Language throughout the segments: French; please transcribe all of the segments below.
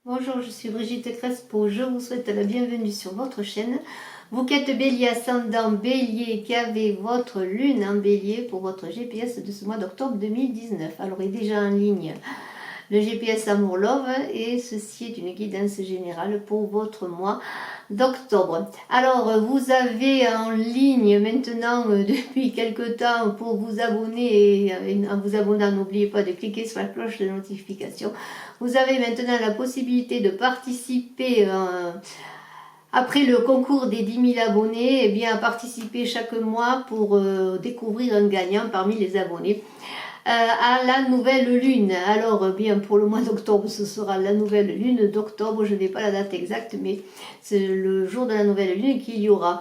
Bonjour, je suis Brigitte Crespo, je vous souhaite la bienvenue sur votre chaîne. Vous qui êtes Bélier ascendant Bélier, qui avez votre lune en Bélier pour votre GPS de ce mois d'octobre 2019. Alors il est déjà en ligne le GPS Amour Love et ceci est une guidance générale pour votre mois d'octobre. Alors vous avez en ligne maintenant depuis quelque temps pour vous abonner et en vous abonnant n'oubliez pas de cliquer sur la cloche de notification. Vous avez maintenant la possibilité de participer après le concours des 10 000 abonnés, et bien à participer chaque mois pour découvrir un gagnant parmi les abonnés. À la nouvelle lune. Alors bien pour le mois d'octobre ce sera la nouvelle lune d'octobre, je n'ai pas la date exacte mais c'est le jour de la nouvelle lune qu'il y aura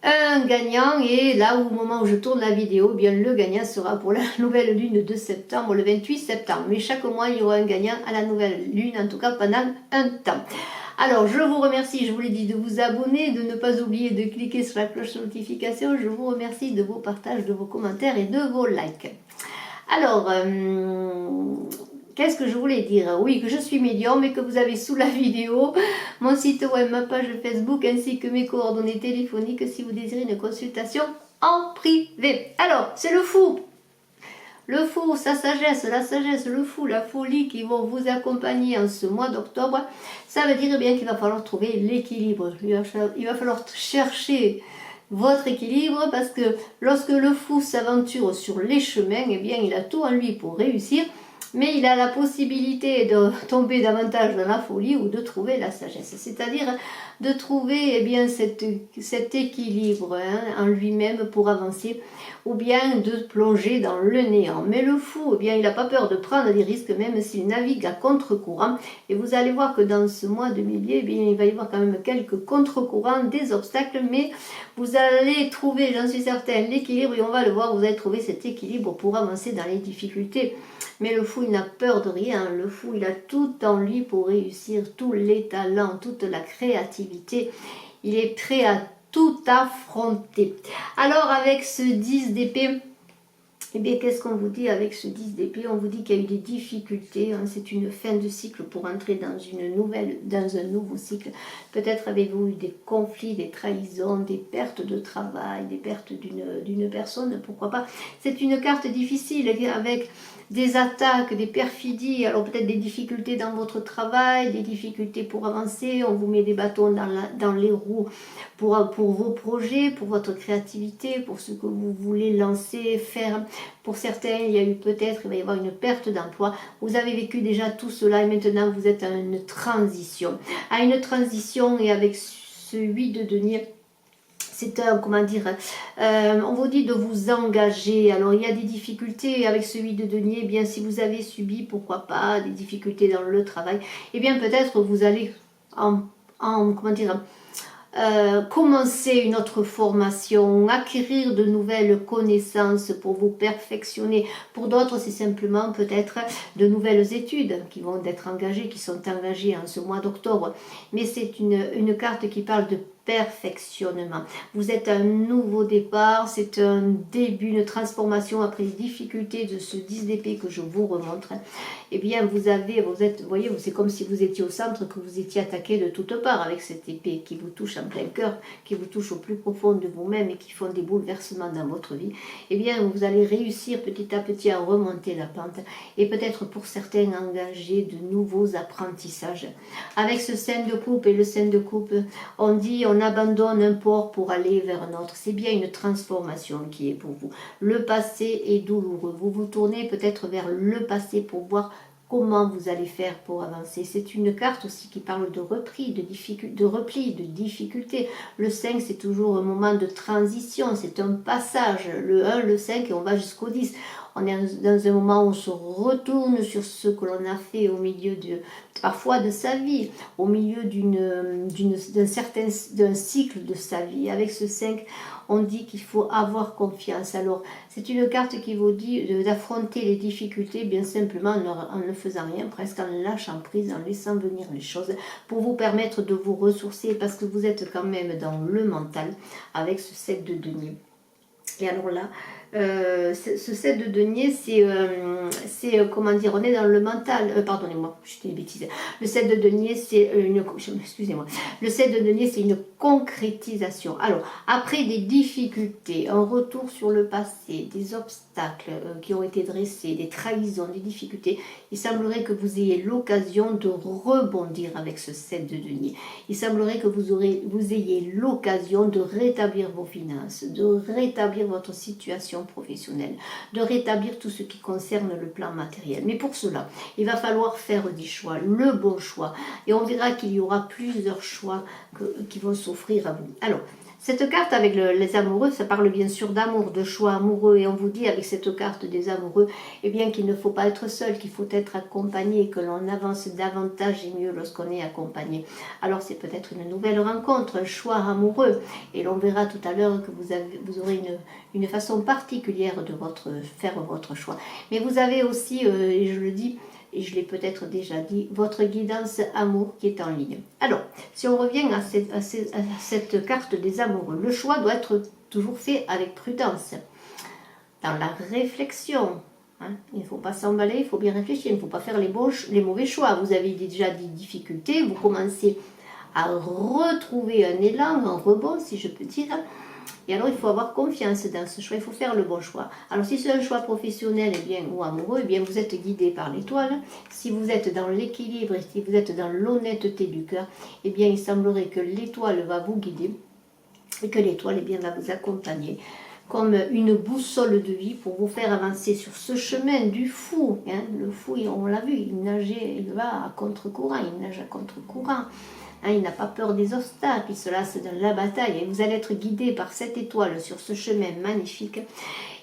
un gagnant et là au moment où je tourne la vidéo, bien le gagnant sera pour la nouvelle lune de septembre, le 28 septembre. Mais chaque mois il y aura un gagnant à la nouvelle lune, en tout cas pendant un temps. Alors je vous remercie, je vous l'ai dit, de vous abonner, de ne pas oublier de cliquer sur la cloche de notification. Je vous remercie de vos partages, de vos commentaires et de vos likes. Alors, qu'est-ce que je voulais dire? Oui, que je suis médium et que vous avez sous la vidéo mon site web, ma page Facebook ainsi que mes coordonnées téléphoniques si vous désirez une consultation en privé. Alors, c'est le fou. Le fou, sa sagesse, la sagesse, le fou, la folie qui vont vous accompagner en ce mois d'octobre. Ça veut dire bien qu'il va falloir trouver l'équilibre. Il va falloir chercher votre équilibre parce que lorsque le fou s'aventure sur les chemins, eh bien il a tout en lui pour réussir, mais il a la possibilité de tomber davantage dans la folie ou de trouver la sagesse, c'est-à-dire de trouver eh bien, cet équilibre en lui-même pour avancer ou bien de plonger dans le néant. Mais le fou, eh bien, il n'a pas peur de prendre des risques même s'il navigue à contre-courant et vous allez voir que dans ce mois de milieu, eh bien, il va y avoir quand même quelques contre-courants, des obstacles, mais vous allez trouver, j'en suis certaine, l'équilibre et on va le voir, vous allez trouver cet équilibre pour avancer dans les difficultés. Mais le fou, il n'a peur de rien. Le fou, il a tout en lui pour réussir, tous les talents, toute la créativité. Il est prêt à tout affronter. Alors, avec ce 10 d'épée, eh bien, qu'est-ce qu'on vous dit avec ce 10 d'épée? On vous dit qu'il y a eu des difficultés, hein, c'est une fin de cycle pour entrer dans un nouveau cycle. Peut-être avez-vous eu des conflits, des trahisons, des pertes de travail, des pertes d'une personne, pourquoi pas. C'est une carte difficile avec des attaques, des perfidies, alors peut-être des difficultés dans votre travail, des difficultés pour avancer, on vous met des bâtons dans les roues pour vos projets, pour votre créativité, pour ce que vous voulez lancer, faire. Pour certains, il y a eu peut-être, il va y avoir une perte d'emploi. Vous avez vécu déjà tout cela et maintenant vous êtes à une transition. À une transition et avec ce 8 de denier, c'est un, comment dire, on vous dit de vous engager. Alors il y a des difficultés avec ce 8 de denier, eh bien si vous avez subi, pourquoi pas, des difficultés dans le travail, eh bien peut-être vous allez comment dire, commencer une autre formation, acquérir de nouvelles connaissances pour vous perfectionner. Pour d'autres, c'est simplement peut-être de nouvelles études qui vont être engagées, qui sont engagées en ce mois d'octobre. Mais c'est une carte qui parle de perfectionnement. Vous êtes à un nouveau départ, c'est un début, une transformation après les difficultés de ce 10 d'épée que je vous remontre. Eh bien, vous voyez, c'est comme si vous étiez au centre, que vous étiez attaqué de toutes parts avec cette épée qui vous touche en plein cœur, qui vous touche au plus profond de vous-même et qui font des bouleversements dans votre vie. Eh bien, vous allez réussir petit à petit à remonter la pente et peut-être pour certains engager de nouveaux apprentissages. Avec ce 5 de coupe et le 5 de coupe, on dit on abandonne un port pour aller vers un autre. C'est bien une transformation qui est pour vous. Le passé est douloureux. Vous vous tournez peut-être vers le passé pour voir comment vous allez faire pour avancer. C'est une carte aussi qui parle de repli, de difficulté. Le 5, c'est toujours un moment de transition, c'est un passage. Le 1, le 5, et on va jusqu'au 10. On est dans un moment où on se retourne sur ce que l'on a fait au milieu parfois de sa vie, au milieu d'un cycle de sa vie. Avec ce 5, on dit qu'il faut avoir confiance. Alors, c'est une carte qui vous dit d'affronter les difficultés bien simplement en ne faisant rien, presque en lâchant prise, en laissant venir les choses, pour vous permettre de vous ressourcer, parce que vous êtes quand même dans le mental avec ce 7 de denier. Et alors là, ce 7 de denier, c'est comment dire, on est dans le mental, pardonnez-moi, je dis des bêtises. Le 7 de denier, c'est excusez-moi, le 7 de denier, c'est une concrétisation. Alors, après des difficultés, un retour sur le passé, des obstacles qui ont été dressés, des trahisons, des difficultés, il semblerait que vous ayez l'occasion de rebondir avec ce 7 de denier. Il semblerait que vous ayez l'occasion de rétablir vos finances, de rétablir votre situation professionnelle, de rétablir tout ce qui concerne le plan matériel. Mais pour cela, il va falloir faire des choix, le bon choix. Et on verra qu'il y aura plusieurs choix qui vont s'offrir à vous. Alors, cette carte avec les amoureux, ça parle bien sûr d'amour, de choix amoureux. Et on vous dit avec cette carte des amoureux, eh bien qu'il ne faut pas être seul, qu'il faut être accompagné, que l'on avance davantage et mieux lorsqu'on est accompagné. Alors c'est peut-être une nouvelle rencontre, un choix amoureux. Et l'on verra tout à l'heure que vous aurez une façon particulière de faire votre choix. Mais vous avez aussi, et je le dis, et je l'ai peut-être déjà dit, votre guidance amour qui est en ligne. Alors, si on revient à cette carte des amoureux, le choix doit être toujours fait avec prudence, dans la réflexion. Hein. Il ne faut pas s'emballer, il faut bien réfléchir, il ne faut pas faire les mauvais choix. Vous avez déjà des difficultés, vous commencez à retrouver un élan, un rebond, si je peux dire. Et alors, il faut avoir confiance dans ce choix, il faut faire le bon choix. Alors, si c'est un choix professionnel ou amoureux, eh bien, vous êtes guidé par l'étoile. Si vous êtes dans l'équilibre et si vous êtes dans l'honnêteté du cœur, eh bien, il semblerait que l'étoile va vous guider et que l'étoile, eh bien, va vous accompagner comme une boussole de vie pour vous faire avancer sur ce chemin du fou. Hein. Le fou, on l'a vu, il va à contre-courant, il nage à contre-courant. Hein, il n'a pas peur des obstacles, il se lasse dans la bataille. Et vous allez être guidé par cette étoile sur ce chemin magnifique.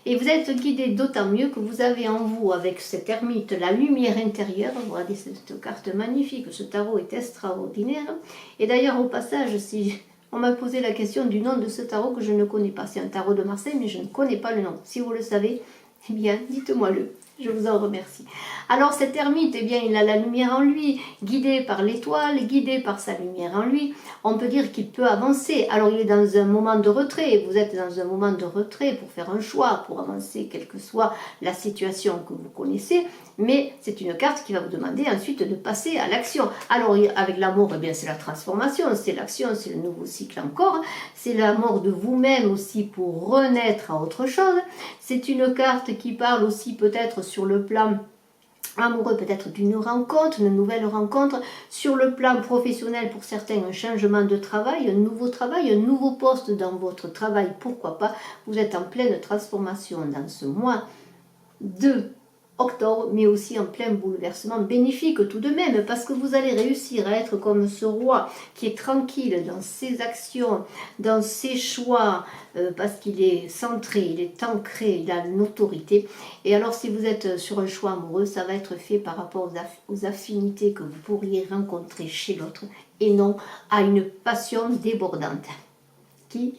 Et vous êtes guidé d'autant mieux que vous avez en vous, avec cette ermite, la lumière intérieure. Regardez cette carte magnifique, ce tarot est extraordinaire. Et d'ailleurs, au passage, si on m'a posé la question du nom de ce tarot que je ne connais pas. C'est un tarot de Marseille, mais je ne connais pas le nom. Si vous le savez, eh bien, dites-moi-le. Je vous en remercie. Alors cet ermite, eh bien, il a la lumière en lui, guidé par l'étoile, guidé par sa lumière en lui. On peut dire qu'il peut avancer. Alors il est dans un moment de retrait. Vous êtes dans un moment de retrait pour faire un choix, pour avancer, quelle que soit la situation que vous connaissez. Mais c'est une carte qui va vous demander ensuite de passer à l'action. Alors avec l'amour, eh bien, c'est la transformation, c'est l'action, c'est le nouveau cycle encore. C'est l'amour de vous-même aussi pour renaître à autre chose. C'est une carte qui parle aussi peut-être sur le plan amoureux, peut-être d'une rencontre, une nouvelle rencontre. Sur le plan professionnel, pour certains, un changement de travail, un nouveau poste dans votre travail, pourquoi pas. Vous êtes en pleine transformation dans ce mois de octobre, mais aussi en plein bouleversement bénéfique tout de même, parce que vous allez réussir à être comme ce roi qui est tranquille dans ses actions, dans ses choix, parce qu'il est centré, il est ancré, il a une autorité. Et alors si vous êtes sur un choix amoureux, ça va être fait par rapport aux affinités que vous pourriez rencontrer chez l'autre, et non à une passion débordante qui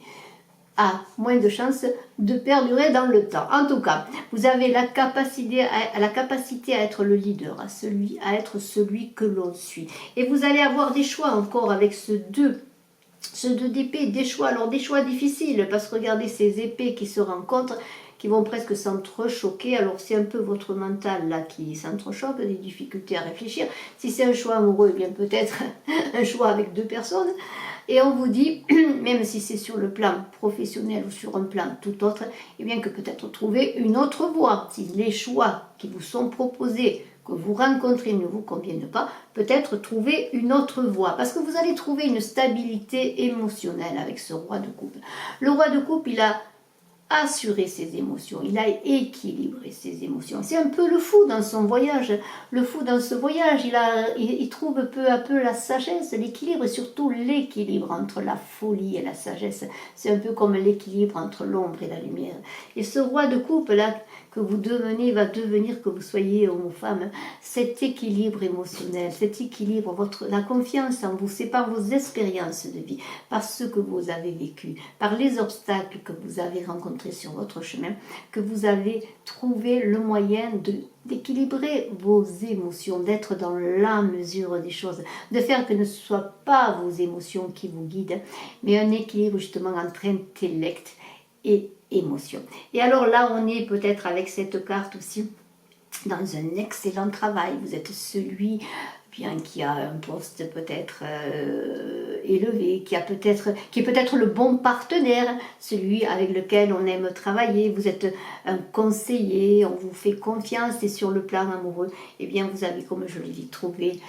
a moins de chances de perdurer dans le temps. En tout cas, vous avez la capacité à être le leader, à être celui que l'on suit. Et vous allez avoir des choix encore avec ce 2 d'épée, des choix. Alors des choix difficiles, parce que regardez ces épées qui se rencontrent, qui vont presque s'entrechoquer. Alors c'est un peu votre mental là qui s'entrechoque, des difficultés à réfléchir. Si c'est un choix amoureux, eh bien peut-être un choix avec 2 personnes. Et on vous dit, même si c'est sur le plan professionnel ou sur un plan tout autre, eh bien que peut-être trouver une autre voie. Si les choix qui vous sont proposés, que vous rencontrez ne vous conviennent pas, peut-être trouver une autre voie. Parce que vous allez trouver une stabilité émotionnelle avec ce roi de coupe. Le roi de coupe, il a assurer ses émotions, il a équilibré ses émotions. C'est un peu le fou dans son voyage. Le fou dans ce voyage, il trouve peu à peu la sagesse, l'équilibre et surtout l'équilibre entre la folie et la sagesse. C'est un peu comme l'équilibre entre l'ombre et la lumière. Et ce roi de coupe là que vous devenez va devenir, que vous soyez homme ou femme, cet équilibre émotionnel, cet équilibre, la confiance en vous, c'est par vos expériences de vie, par ce que vous avez vécu, par les obstacles que vous avez rencontrés sur votre chemin, que vous avez trouvé le moyen d'équilibrer vos émotions, d'être dans la mesure des choses, de faire que ne ce soit pas vos émotions qui vous guident, mais un équilibre justement entre intellect et émotion. Et alors là, on est peut-être avec cette carte aussi dans un excellent travail. Vous êtes celui bien qui a un poste peut-être élevé, qui est peut-être le bon partenaire, celui avec lequel on aime travailler. Vous êtes un conseiller, on vous fait confiance, et sur le plan amoureux, eh bien vous avez, comme je le dis, trouvé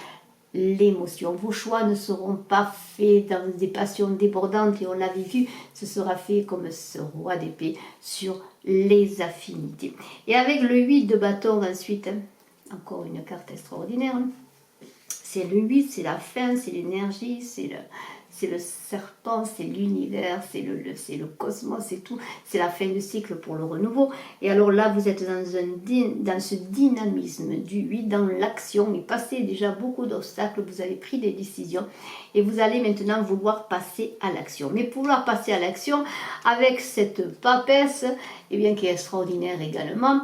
l'émotion. Vos choix ne seront pas faits dans des passions débordantes, et on l'avait vu, ce sera fait comme ce roi d'épée sur les affinités. Et avec le 8 de bâton ensuite, encore une carte extraordinaire, c'est le 8, c'est la fin, c'est l'énergie, c'est le serpent, c'est l'univers, c'est le cosmos, c'est tout, c'est la fin de cycle pour le renouveau. Et alors là, vous êtes dans ce dynamisme du 8, dans l'action, mais passez déjà beaucoup d'obstacles, vous avez pris des décisions, et vous allez maintenant vouloir passer à l'action. Mais pour vouloir passer à l'action, avec cette papesse, eh bien, qui est extraordinaire également,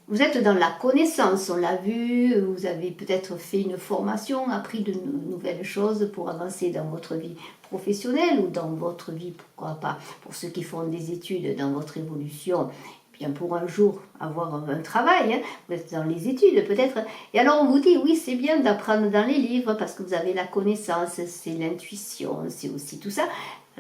vous êtes dans la connaissance, on l'a vu, vous avez peut-être fait une formation, appris de nouvelles choses pour avancer dans votre vie professionnelle ou dans votre vie, pourquoi pas, pour ceux qui font des études, dans votre évolution, bien pour un jour avoir un travail, hein, vous êtes dans les études peut-être. Et alors on vous dit, oui, c'est bien d'apprendre dans les livres parce que vous avez la connaissance, c'est l'intuition, c'est aussi tout ça,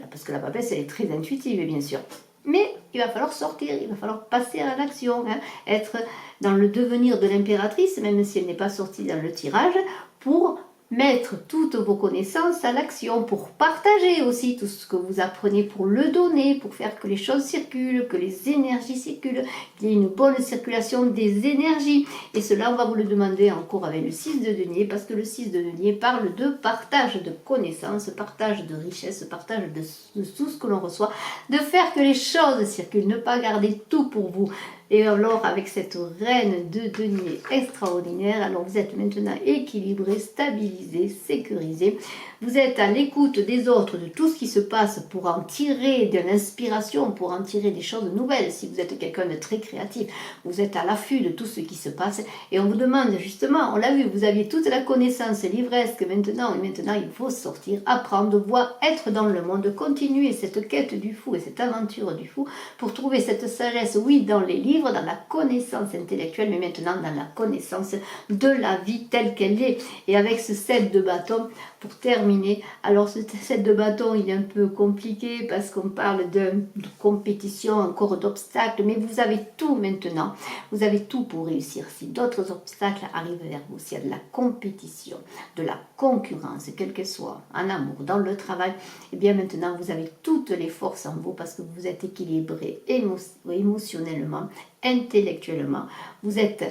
parce que la papesse, elle est très intuitive, bien sûr. Mais il va falloir sortir, il va falloir passer à l'action, hein, être dans le devenir de l'impératrice, même si elle n'est pas sortie dans le tirage, pour mettre toutes vos connaissances à l'action, pour partager aussi tout ce que vous apprenez, pour le donner, pour faire que les choses circulent, que les énergies circulent, qu'il y ait une bonne circulation des énergies. Et cela, on va vous le demander encore avec le 6 de denier, parce que le 6 de denier parle de partage de connaissances, partage de richesses, partage de tout ce que l'on reçoit, de faire que les choses circulent, ne pas garder tout pour vous. Et alors, avec cette reine de denier extraordinaire, alors vous êtes maintenant équilibré, stabilisé, sécurisé. Vous êtes à l'écoute des autres, de tout ce qui se passe pour en tirer de l'inspiration, pour en tirer des choses nouvelles. Si vous êtes quelqu'un de très créatif, vous êtes à l'affût de tout ce qui se passe. Et on vous demande justement, on l'a vu, vous aviez toute la connaissance livresque maintenant, et maintenant il faut sortir, apprendre, voir, être dans le monde, continuer cette quête du fou et cette aventure du fou pour trouver cette sagesse, oui, dans les livres, dans la connaissance intellectuelle, mais maintenant dans la connaissance de la vie telle qu'elle est. Et avec ce 7 de bâton, pour terminer, alors ce 7 de bâton, il est un peu compliqué parce qu'on parle de compétition, encore d'obstacles, mais vous avez tout maintenant. Vous avez tout pour réussir. Si d'autres obstacles arrivent vers vous, s'il y a de la compétition, de la concurrence, quelle qu'elle soit, en amour, dans le travail, et bien maintenant vous avez toutes les forces en vous parce que vous êtes équilibré émotionnellement, intellectuellement. Vous êtes,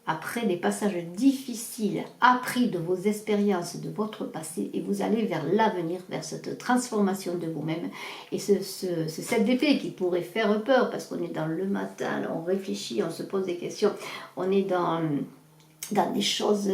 après des passages difficiles, appris de vos expériences, de votre passé, et vous allez vers l'avenir, vers cette transformation de vous-même. Et ce 7 d'épée qui pourrait faire peur, parce qu'on est dans le matin, là, on réfléchit, on se pose des questions, on est dans des choses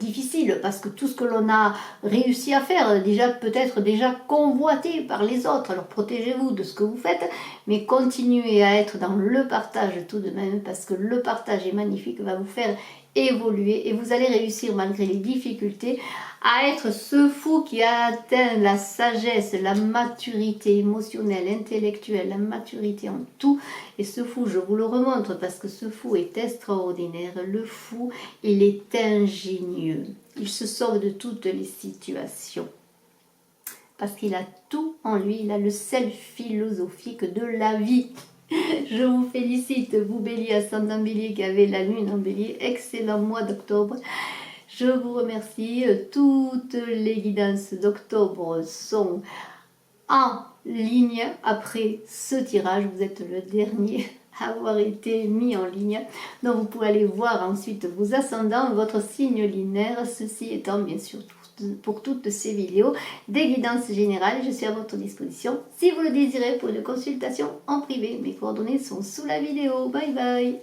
difficiles, parce que tout ce que l'on a réussi à faire, déjà peut-être déjà convoité par les autres, alors protégez-vous de ce que vous faites, mais continuez à être dans le partage tout de même, parce que le partage est magnifique, va vous faire évoluer, et vous allez réussir malgré les difficultés à être ce fou qui a atteint la sagesse, la maturité émotionnelle, intellectuelle, la maturité en tout. Et ce fou, je vous le remontre parce que ce fou est extraordinaire. Le fou, il est ingénieux. Il se sauve de toutes les situations. Parce qu'il a tout en lui, il a le sel philosophique de la vie. Je vous félicite, vous Bélier, ascendant Bélier, qui avez la lune en Bélier. Excellent mois d'octobre. Je vous remercie. Toutes les guidances d'octobre sont en ligne après ce tirage. Vous êtes le dernier à avoir été mis en ligne. Donc vous pouvez aller voir ensuite vos ascendants, votre signe lunaire. Ceci étant bien sûr pour toutes ces vidéos des guidances générales. Je suis à votre disposition si vous le désirez pour une consultation en privé. Mes coordonnées sont sous la vidéo. Bye bye.